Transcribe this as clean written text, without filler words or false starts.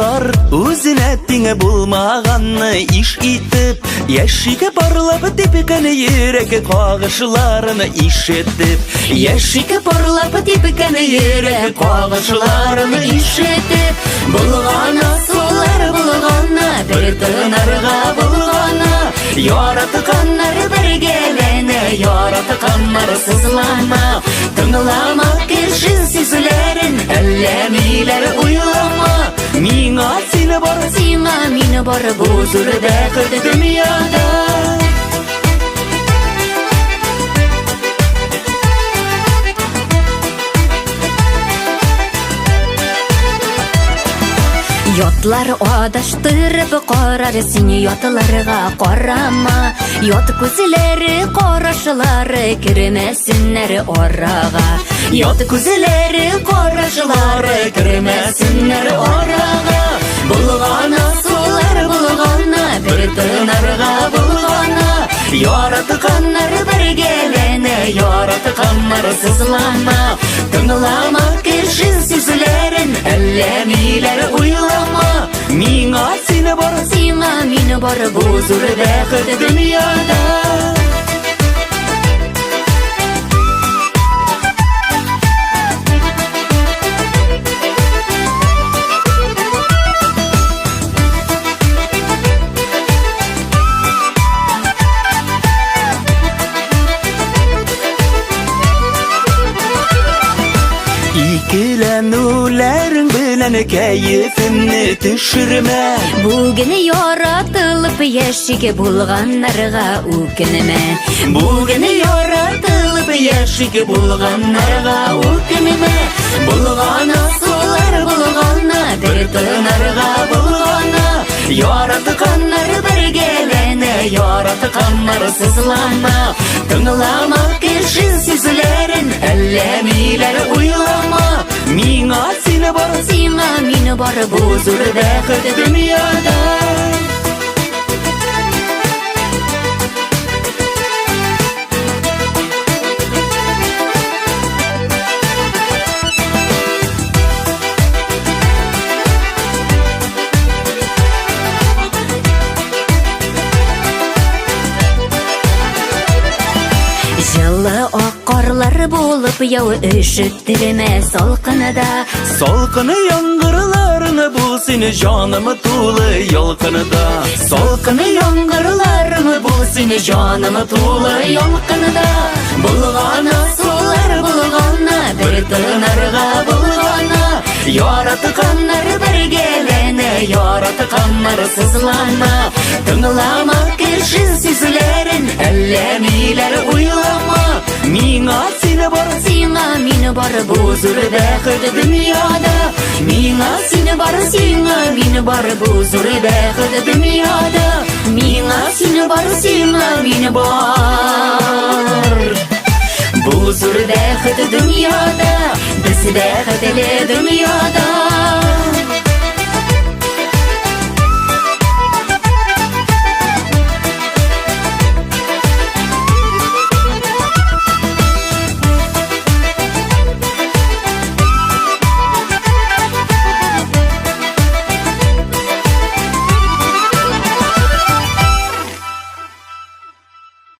Яталар өзіне теңі болмағанны иш етіп, яшиге барлап тепекені ереке қағышыларыны иш етіп, яшиге барлап тепекені ереке қағышыларыны иш етіп, бұлғана солар бұлғана, бір тынарға бұлғана, яратықаннар біргелені, яратықаннар сызлама, тыңлама кершін сезілерін, әлләмейлер уйлама. Миңа сені бар, сиңа мені бар, бұл зүрді қырды дүнияда. Yotlar adaştırıp qorar, seni yotlarga qarama. Yot көзләре қарашылары кірмәсіннәр ораға. Yot көзләре қарашылары кірмәсіннәр ораға. Бұлғана солар бұлғана, бір тынарға бұлғана. Яратықаннар біргелені, яратықаннар сызлама. Тыңлама кершін сөзлерін, әлләмейлер уйлама. Миңа сені бар, сиңа мені бар, бұл зор бәхет дүнияда. İkilenülerin bilen keyfimni düşürme. Bugün yaratılıp yaşık bulganlarga ökünme. Bugün yaratılıp yaşık bulganlarga ökünme. Bulgana sular bulgana, bir tınarga bulgana. Yaratıkanlar birgelene, yaratıkanlar sızlama. Tınlama kerşin sizlerin, әлләмейлер уйлама. Миңа сені бар, сиңа мені бар, бұл зор бәхет дүнияда. Жылы аққарлар болып яу үшіттірме салқыныда. Салқыны яңғырларыны бұл сені жанымы тулы ялқыныда. Салқыны яңғырларыны бұл сені жанымы тулы ялқыныда. Бұлғана солар бұлғана, бір тынарға бұлғана. Яратықаннар біргелені, яратықаннар сызлана. Тыңлама кершін сезілерін, әлләмейлер уйлама. Миңа сені бар, сиңа мені бар, бұл зор бәхет дүнияда. Миңа сені бар, сиңа мені бар, бұл зор бәхет дүнияда. Миңа сені бар, сиңа мені бар, бұл зор бәхет дүнияда. Біз бәхетлі дүнияда.